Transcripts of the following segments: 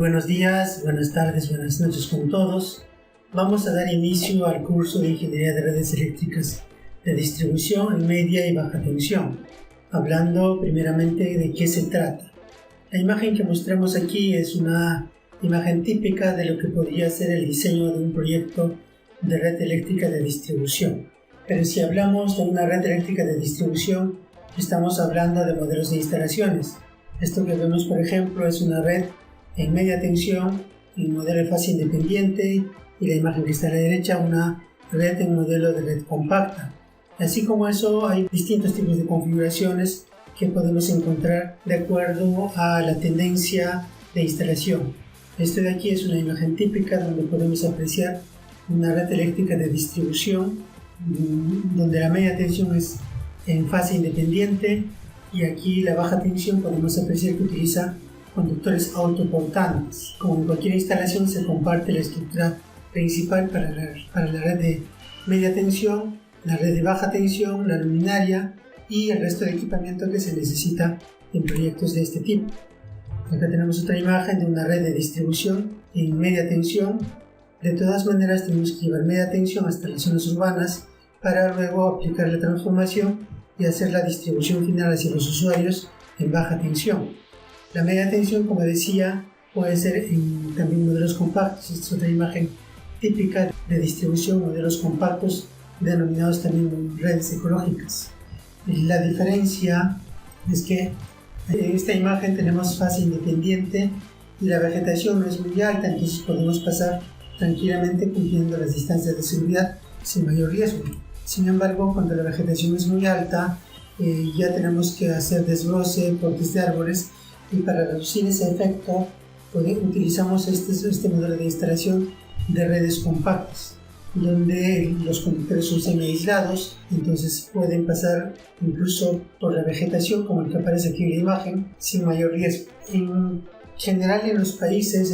buenos días, buenas tardes, buenas noches con todos. Vamos a dar inicio al curso de Ingeniería de Redes Eléctricas de Distribución en Media y Baja Tensión, hablando primeramente de qué se trata. La imagen que mostramos aquí es una imagen típica de lo que podría ser el diseño de un proyecto de red eléctrica de distribución. Pero si hablamos de una red eléctrica de distribución, estamos hablando de modelos de instalaciones. Esto que vemos, por ejemplo, es una red en media tensión, en modelo de fase independiente, y la imagen que está a la derecha, una red en modelo de red compacta. Así como eso, hay distintos tipos de configuraciones que podemos encontrar de acuerdo a la tendencia de instalación. Esto de aquí es una imagen típica donde podemos apreciar una red eléctrica de distribución, donde la media tensión es en fase independiente, y aquí la baja tensión podemos apreciar que utiliza conductores autoportantes. Como en cualquier instalación, se comparte la estructura principal para la red de media tensión, la red de baja tensión, la luminaria y el resto de equipamiento que se necesita en proyectos de este tipo. Acá tenemos otra imagen de una red de distribución en media tensión. De todas maneras, tenemos que llevar media tensión hasta las zonas urbanas para luego aplicar la transformación y hacer la distribución final hacia los usuarios en baja tensión. La media tensión, como decía, puede ser en también modelos compactos. Esta es otra imagen típica de distribución, modelos compactos denominados también redes ecológicas. La diferencia es que en esta imagen tenemos fase independiente y la vegetación no es muy alta, entonces podemos pasar tranquilamente cumpliendo las distancias de seguridad sin mayor riesgo. Sin embargo, cuando la vegetación es muy alta, ya tenemos que hacer desbroce, cortes de árboles, y para reducir ese efecto utilizamos este modelo de instalación de redes compactas, donde los conductores son semi-aislados, entonces pueden pasar incluso por la vegetación, como el que aparece aquí en la imagen, sin mayor riesgo. En general, en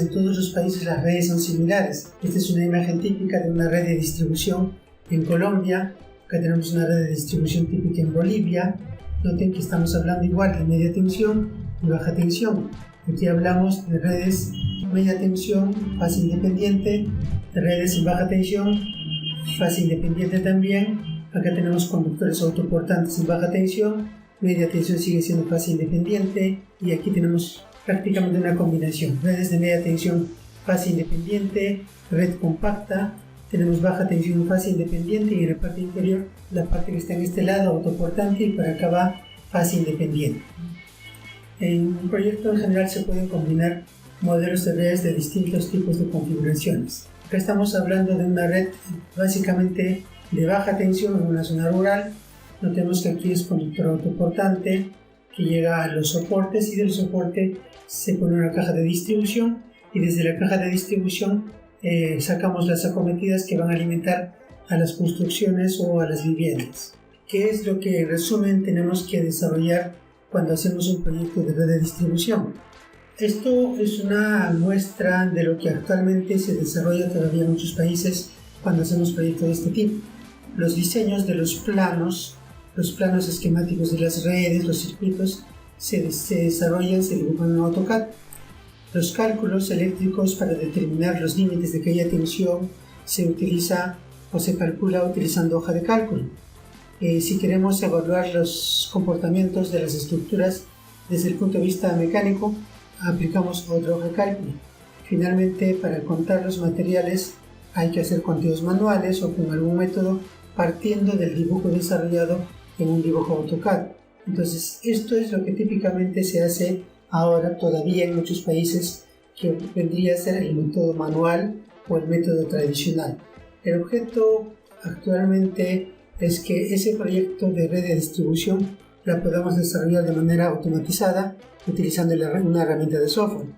todos los países las redes son similares. Esta es una imagen típica de una red de distribución en Colombia. Acá tenemos una red de distribución típica en Bolivia. Noten que estamos hablando igual de media tensión y baja tensión. Aquí hablamos de redes media tensión, fase independiente, de redes en baja tensión, fase independiente también. Acá tenemos conductores autoportantes en baja tensión, media tensión sigue siendo fase independiente, y aquí tenemos prácticamente una combinación: redes de media tensión, fase independiente, red compacta. Tenemos baja tensión, fase independiente, y en la parte inferior, la parte que está en este lado, autoportante, y para acá va fase independiente. En un proyecto en general se pueden combinar modelos de redes de distintos tipos de configuraciones. Acá estamos hablando de una red básicamente de baja tensión en una zona rural. Notemos que aquí es conductor autoportante que llega a los soportes, y del soporte se pone una caja de distribución, y desde la caja de distribución sacamos las acometidas que van a alimentar a las construcciones o a las viviendas. ¿Qué es lo que en resumen tenemos que desarrollar cuando hacemos un proyecto de red de distribución? Esto es una muestra de lo que actualmente se desarrolla todavía en muchos países cuando hacemos proyectos de este tipo. Los diseños de los planos esquemáticos de las redes, los circuitos, se desarrollan, se dibujan en AutoCAD. Los cálculos eléctricos para determinar los límites de aquella tensión se utiliza o se calcula utilizando hoja de cálculo. Si queremos evaluar los comportamientos de las estructuras desde el punto de vista mecánico, aplicamos otra hoja de cálculo. Finalmente, para contar los materiales hay que hacer conteos manuales o con algún método partiendo del dibujo desarrollado en un dibujo AutoCAD. Entonces, esto es lo que típicamente se hace ahora todavía en muchos países, que vendría a ser el método manual o el método tradicional. El objeto actualmente es que ese proyecto de red de distribución la podamos desarrollar de manera automatizada utilizando una herramienta de software.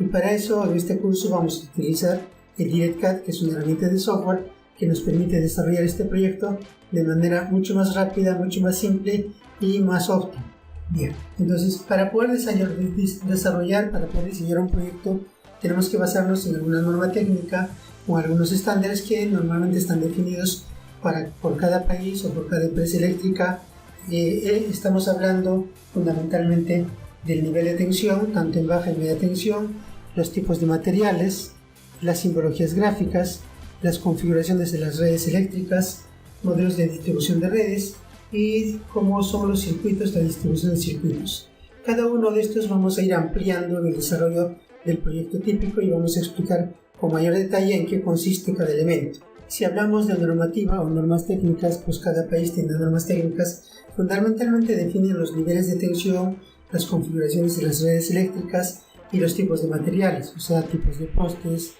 Y para eso, en este curso vamos a utilizar el DirectCAD, que es una herramienta de software que nos permite desarrollar este proyecto de manera mucho más rápida, mucho más simple y más óptima. Bien, entonces para poder diseñar un proyecto, tenemos que basarnos en alguna norma técnica o algunos estándares que normalmente están definidos por cada país o por cada empresa eléctrica. Estamos hablando fundamentalmente del nivel de tensión, tanto en baja y media tensión, los tipos de materiales, las simbologías gráficas, las configuraciones de las redes eléctricas, modelos de distribución de redes y cómo son los circuitos, la distribución de circuitos. Cada uno de estos vamos a ir ampliando en el desarrollo del proyecto típico y vamos a explicar con mayor detalle en qué consiste cada elemento. Si hablamos de normativa o normas técnicas, pues cada país tiene normas técnicas. Fundamentalmente definen los niveles de tensión, las configuraciones de las redes eléctricas y los tipos de materiales, o sea, tipos de postes,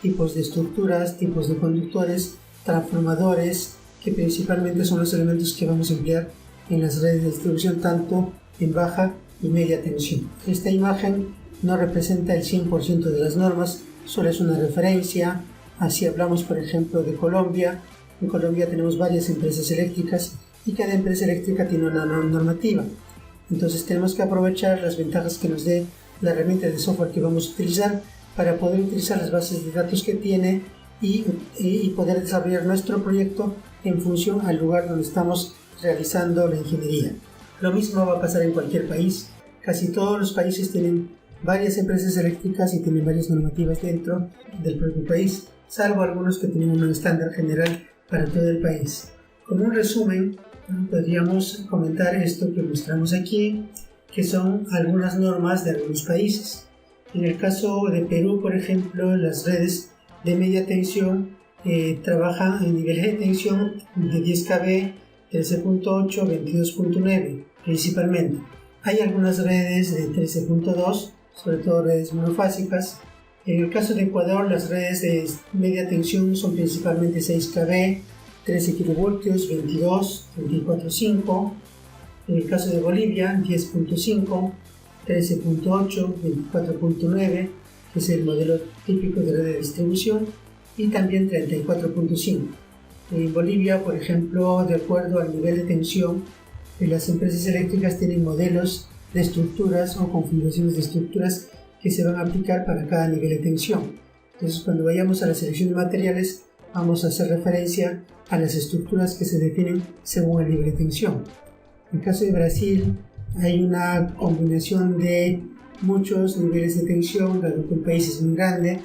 tipos de estructuras, tipos de conductores, transformadores, que principalmente son los elementos que vamos a emplear en las redes de distribución tanto en baja y media tensión. Esta imagen no representa el 100% de las normas, solo es una referencia. Así hablamos, por ejemplo, de Colombia. En Colombia tenemos varias empresas eléctricas y cada empresa eléctrica tiene una normativa. Entonces tenemos que aprovechar las ventajas que nos dé la herramienta de software que vamos a utilizar para poder utilizar las bases de datos que tiene y poder desarrollar nuestro proyecto en función al lugar donde estamos realizando la ingeniería. Lo mismo va a pasar en cualquier país. Casi todos los países tienen varias empresas eléctricas y tienen varias normativas dentro del propio país, salvo algunos que tienen un estándar general para todo el país. Como un resumen, podríamos comentar esto que mostramos aquí, que son algunas normas de algunos países. En el caso de Perú, por ejemplo, las redes de media tensión trabajan en niveles de tensión de 10 kV, 13.8, 22.9 principalmente. Hay algunas redes de 13.2, sobre todo redes monofásicas. En el caso de Ecuador, las redes de media tensión son principalmente 6 kV, 13 kV, 22, 24.5. En el caso de Bolivia, 10.5, 13.8, 24.9, que es el modelo típico de red de distribución, y también 34.5. En Bolivia, por ejemplo, de acuerdo al nivel de tensión, las empresas eléctricas tienen modelos de estructuras o configuraciones de estructuras que se van a aplicar para cada nivel de tensión. Entonces, cuando vayamos a la selección de materiales, vamos a hacer referencia a las estructuras que se definen según el nivel de tensión. En el caso de Brasil, hay una combinación de muchos niveles de tensión, dado que el país es muy grande.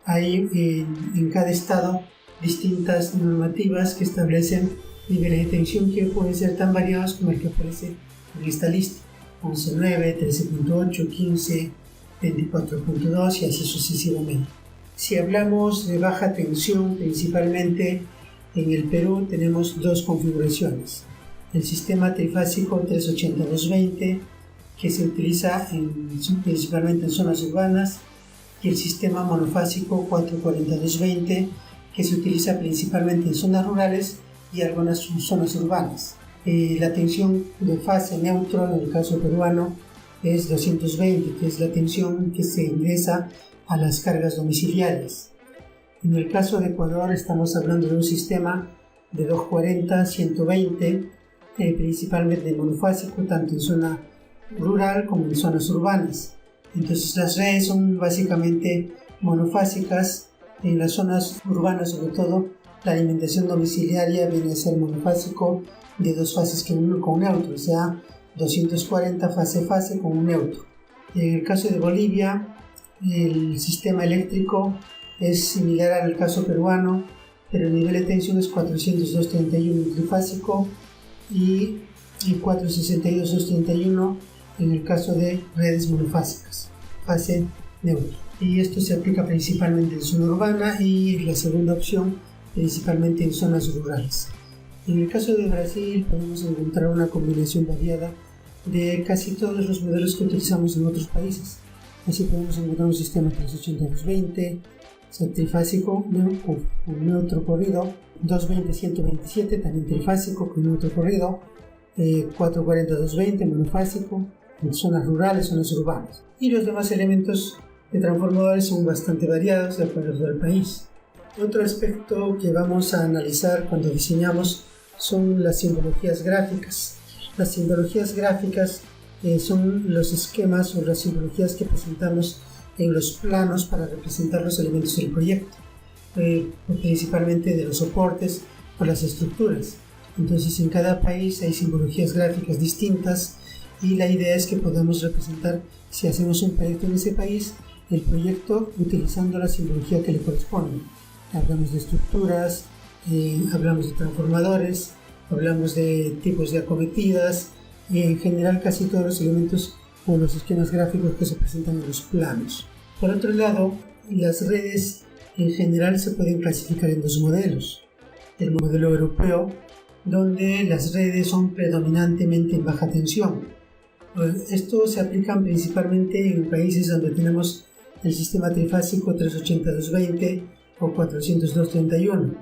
Hay en cada estado distintas normativas que establecen niveles de tensión que pueden ser tan variados como el que aparece en esta lista: 11.9, 13.8, 15, 24.2 y así sucesivamente. Si hablamos de baja tensión, principalmente en el Perú tenemos dos configuraciones: el sistema trifásico 380-220, que se utiliza principalmente en zonas urbanas, y el sistema monofásico 440-220, que se utiliza principalmente en zonas rurales y algunas zonas urbanas. La tensión de fase neutro en el caso peruano es 220, que es la tensión que se ingresa a las cargas domiciliarias. En el caso de Ecuador estamos hablando de un sistema de 240-120, principalmente monofásico, tanto en zona rural como en zonas urbanas. Entonces las redes son básicamente monofásicas. En las zonas urbanas, sobre todo, la alimentación domiciliaria viene a ser monofásico de dos fases con neutro, o sea, 240 fase-fase con un neutro. En el caso de Bolivia, el sistema eléctrico es similar al caso peruano, pero el nivel de tensión es 402-31 trifásico y 462-231 en el caso de redes monofásicas, fase neutra. Y esto se aplica principalmente en zona urbana y la segunda opción principalmente en zonas rurales. En el caso de Brasil podemos encontrar una combinación variada de casi todos los modelos que utilizamos en otros países. Así podemos encontrar un sistema 380-220, trifásico con neutro corrido, 220-127 también trifásico con neutro corrido, 440-220 monofásico en zonas rurales, zonas urbanas. Y los demás elementos de transformadores son bastante variados de acuerdo al país. Otro aspecto que vamos a analizar cuando diseñamos son las simbologías gráficas. Las simbologías gráficas son los esquemas o las simbologías que presentamos en los planos para representar los elementos del proyecto, principalmente de los soportes o las estructuras. Entonces en cada país hay simbologías gráficas distintas y la idea es que podamos representar, si hacemos un proyecto en ese país, el proyecto utilizando la simbología que le corresponde. Hablamos de estructuras, hablamos de transformadores, hablamos de tipos de acometidas y en general casi todos los elementos o los esquemas gráficos que se presentan en los planos. Por otro lado, las redes en general se pueden clasificar en dos modelos. El modelo europeo, donde las redes son predominantemente en baja tensión. Esto se aplica principalmente en países donde tenemos el sistema trifásico 380-220 o 402-31.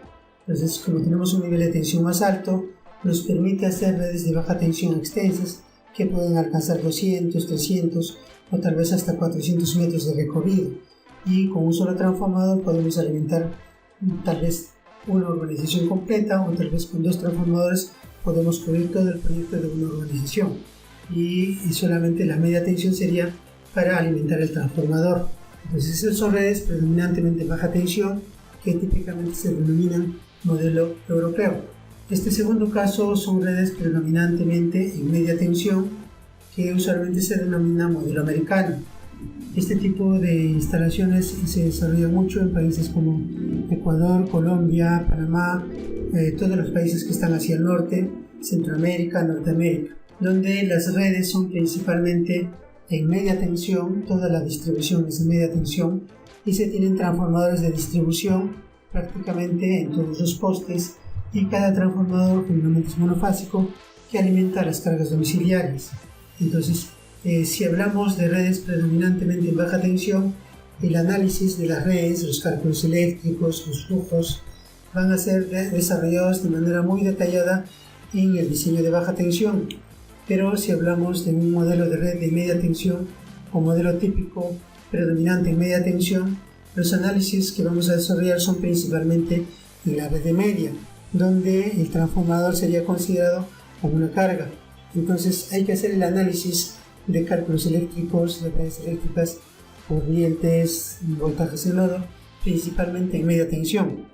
Entonces, como tenemos un nivel de tensión más alto, nos permite hacer redes de baja tensión extensas que pueden alcanzar 200, 300 o tal vez hasta 400 metros de recorrido. Y con un solo transformador podemos alimentar tal vez una urbanización completa o tal vez con dos transformadores podemos cubrir todo el proyecto de una urbanización. Y solamente la media tensión sería para alimentar el transformador. Entonces esas son redes predominantemente baja tensión que típicamente se denominan modelo europeo. Este segundo caso son redes predominantemente en media tensión que usualmente se denomina modelo americano. Este tipo de instalaciones se desarrolla mucho en países como Ecuador, Colombia, Panamá, todos los países que están hacia el norte, Centroamérica, Norteamérica, donde las redes son principalmente en media tensión, toda la distribución es de media tensión y se tienen transformadores de distribución prácticamente en todos los postes y cada transformador generalmente es monofásico que alimenta las cargas domiciliarias. Entonces, si hablamos de redes predominantemente en baja tensión, el análisis de las redes, los cálculos eléctricos, los flujos, van a ser desarrollados de manera muy detallada en el diseño de baja tensión. Pero si hablamos de un modelo de red de media tensión o modelo típico predominante en media tensión, los análisis que vamos a desarrollar son principalmente en la red de media, donde el transformador sería considerado como una carga. Entonces hay que hacer el análisis de cálculos eléctricos, de redes eléctricas, corrientes, voltajes en nodo, principalmente en media tensión.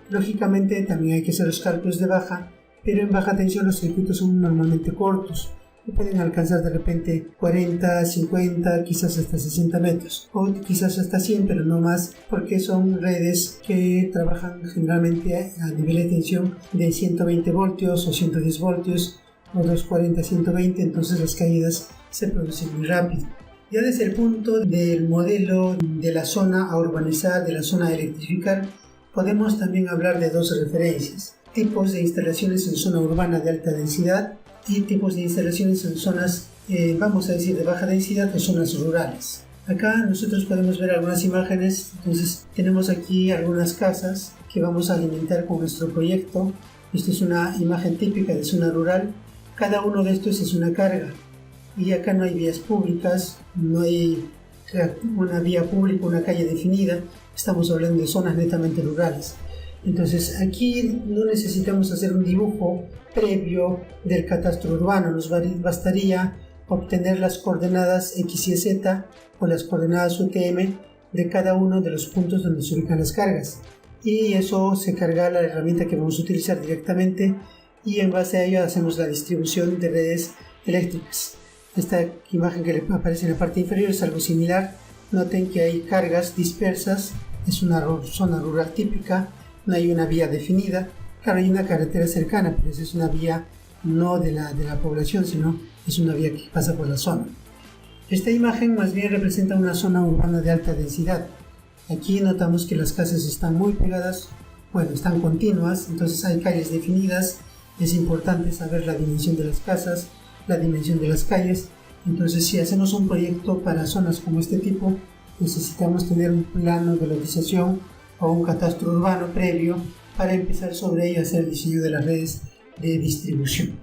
Lógicamente también hay que hacer los cálculos de baja, pero en baja tensión los circuitos son normalmente cortos, que pueden alcanzar de repente 40, 50, quizás hasta 60 metros, o quizás hasta 100, pero no más, porque son redes que trabajan generalmente a nivel de tensión de 120 voltios o 110 voltios, o 240, 120, entonces las caídas se producen muy rápido. Ya desde el punto del modelo de la zona a urbanizar, de la zona a electrificar, podemos también hablar de dos referencias: tipos de instalaciones en zona urbana de alta densidad y tipos de instalaciones en zonas, vamos a decir, de baja densidad o zonas rurales. Acá nosotros podemos ver algunas imágenes. Entonces tenemos aquí algunas casas que vamos a alimentar con nuestro proyecto. Esta es una imagen típica de zona rural. Cada uno de estos es una carga. Y acá no hay vías públicas, no hay una vía pública, una calle definida. Estamos hablando de zonas netamente rurales. Entonces aquí no necesitamos hacer un dibujo previo del catastro urbano, nos bastaría obtener las coordenadas X y Z o las coordenadas UTM de cada uno de los puntos donde se ubican las cargas, y eso se carga la herramienta que vamos a utilizar directamente, y en base a ello hacemos la distribución de redes eléctricas. Esta imagen que le aparece en la parte inferior es algo similar. Noten que hay cargas dispersas, es una zona rural típica, no hay una vía definida. Claro, hay una carretera cercana, pero esa es una vía no de la población, sino es una vía que pasa por la zona. Esta imagen más bien representa una zona urbana de alta densidad. Aquí notamos que las casas están muy pegadas, bueno, están continuas, entonces hay calles definidas. Es importante saber la dimensión de las casas, la dimensión de las calles. Entonces, si hacemos un proyecto para zonas como este tipo, necesitamos tener un plano de lotización o un catastro urbano previo para empezar sobre ello a hacer el diseño de las redes de distribución.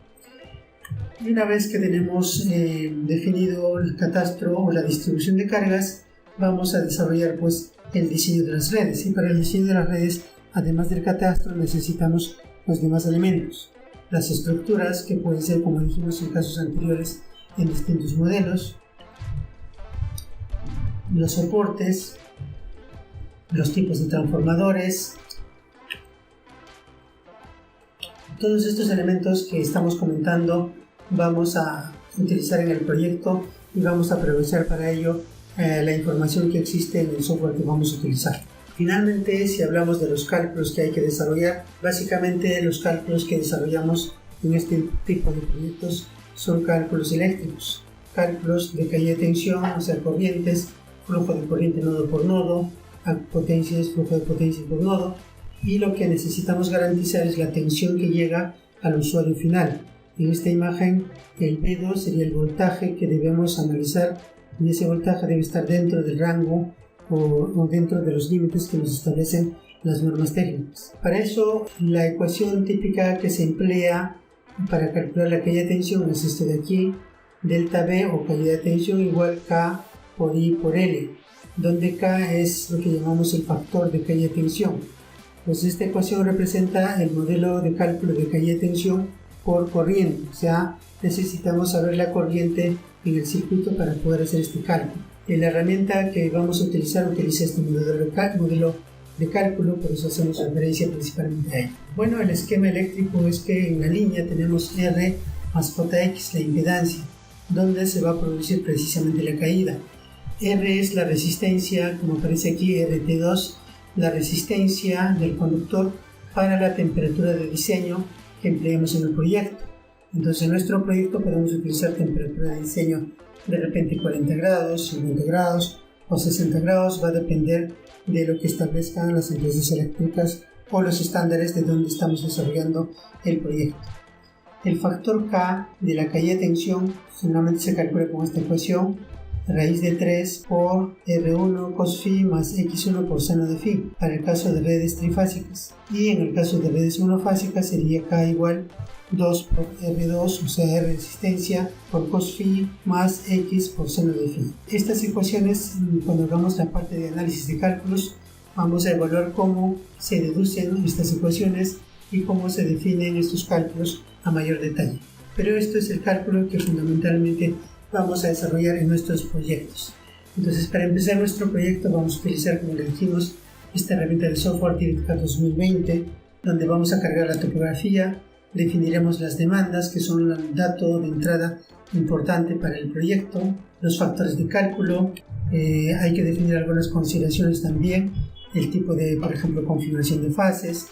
Y una vez que tenemos definido el catastro o la distribución de cargas, vamos a desarrollar pues el diseño de las redes. Y para el diseño de las redes, además del catastro, necesitamos los demás elementos. Las estructuras, que pueden ser, como dijimos en casos anteriores, en distintos modelos, los soportes, los tipos de transformadores, todos estos elementos que estamos comentando vamos a utilizar en el proyecto y vamos a aprovechar para ello la información que existe en el software que vamos a utilizar. Finalmente, si hablamos de los cálculos que hay que desarrollar, básicamente los cálculos que desarrollamos en este tipo de proyectos son cálculos eléctricos, cálculos de caída de tensión, o sea, corrientes, flujo de corriente nodo por nodo, potencias, flujo de potencia por nodo, y lo que necesitamos garantizar es la tensión que llega al usuario final. En esta imagen, el P2 sería el voltaje que debemos analizar, y ese voltaje debe estar dentro del rango o dentro de los límites que nos establecen las normas técnicas. Para eso, la ecuación típica que se emplea para calcular la caída de tensión es esto de aquí, delta B o caída de tensión igual K por I por L, donde K es lo que llamamos el factor de caída de tensión. Pues esta ecuación representa el modelo de cálculo de caída de tensión por corriente, o sea, necesitamos saber la corriente en el circuito para poder hacer este cálculo. La herramienta que vamos a utilizar utiliza este modelo de cálculo, por eso hacemos referencia principalmente a él. Bueno, el esquema eléctrico es que en la línea tenemos R más JX, la impedancia, donde se va a producir precisamente la caída. R es la resistencia, como aparece aquí, RT2, la resistencia del conductor para la temperatura de diseño que empleemos en el proyecto. Entonces en nuestro proyecto podemos utilizar temperatura de diseño de repente 40 grados, 50 grados o 60 grados, va a depender de lo que establezcan las empresas eléctricas o los estándares de donde estamos desarrollando el proyecto. El factor K de la caída de tensión generalmente se calcula con esta ecuación, raíz de 3 por R1 cos phi más X1 por seno de phi, para el caso de redes trifásicas, y en el caso de redes monofásicas sería K igual 2 por R2, o sea, R resistencia por cos phi más X por seno de phi. Estas ecuaciones, cuando hagamos la parte de análisis de cálculos, vamos a evaluar cómo se deducen estas ecuaciones y cómo se definen estos cálculos a mayor detalle. Pero esto es el cálculo que fundamentalmente vamos a desarrollar en nuestros proyectos. Entonces, para empezar nuestro proyecto vamos a utilizar, como le dijimos, esta herramienta de software TicketCAD 2020, donde vamos a cargar la topografía, definiremos las demandas, que son el dato de entrada importante para el proyecto, los factores de cálculo, hay que definir algunas consideraciones también, el tipo de, por ejemplo, configuración de fases,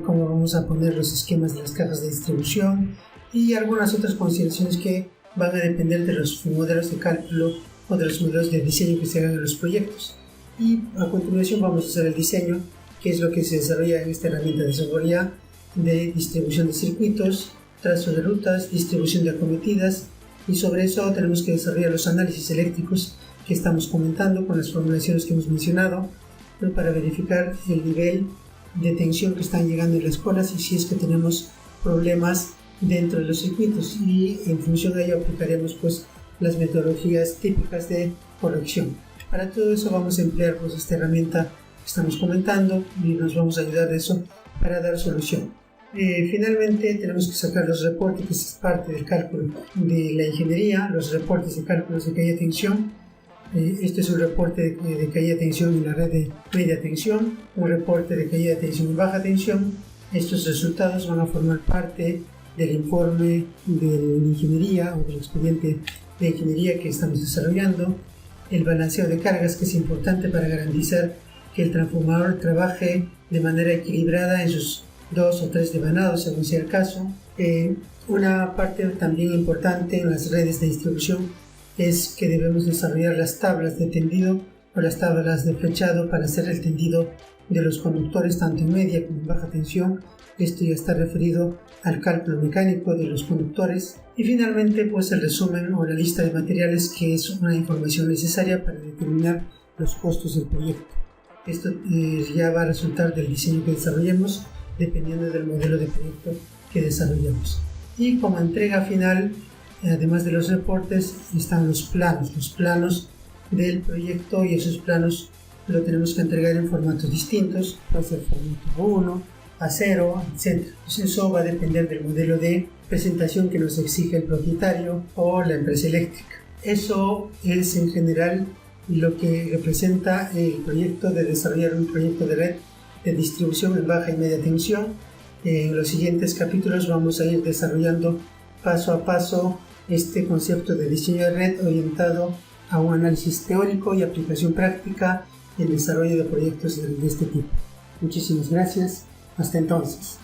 cómo vamos a poner los esquemas de las cajas de distribución y algunas otras consideraciones que van a depender de los modelos de cálculo o de los modelos de diseño que se hagan en los proyectos. Y a continuación vamos a hacer el diseño, que es lo que se desarrolla en esta herramienta de software de distribución de circuitos, trazo de rutas, distribución de acometidas, y sobre eso tenemos que desarrollar los análisis eléctricos que estamos comentando con las formulaciones que hemos mencionado, pero para verificar el nivel de tensión que están llegando en las colas y si es que tenemos problemas dentro de los circuitos, y en función de ello aplicaremos pues las metodologías típicas de corrección. Para todo eso vamos a emplear pues esta herramienta que estamos comentando y nos vamos a ayudar de eso para dar solución. Finalmente tenemos que sacar los reportes, que es parte del cálculo de la ingeniería, los reportes de cálculos de caída de tensión. Este es un reporte de caída de tensión en la red de media tensión, un reporte de caída de tensión en baja tensión. Estos resultados van a formar parte del informe de ingeniería o del expediente de ingeniería que estamos desarrollando, el balanceo de cargas, que es importante para garantizar que el transformador trabaje de manera equilibrada en sus 2 o 3 devanados, según sea el caso. Una parte también importante en las redes de distribución es que debemos desarrollar las tablas de tendido o las tablas de flechado para hacer el tendido de los conductores tanto en media como en baja tensión. Esto ya está referido al cálculo mecánico de los conductores. Y finalmente pues el resumen o la lista de materiales, que es una información necesaria para determinar los costos del proyecto. Esto ya va a resultar del diseño que desarrollemos dependiendo del modelo de proyecto que desarrollemos. Y como entrega final, además de los reportes, están los planos del proyecto, y esos planos lo tenemos que entregar en formatos distintos, puede ser formato 1, A0, etc. Pues eso va a depender del modelo de presentación que nos exige el propietario o la empresa eléctrica. Eso es en general lo que representa el proyecto de desarrollar un proyecto de red de distribución en baja y media tensión. En los siguientes capítulos vamos a ir desarrollando paso a paso este concepto de diseño de red orientado a un análisis teórico y aplicación práctica y el desarrollo de proyectos de este tipo. Muchísimas gracias. Hasta entonces.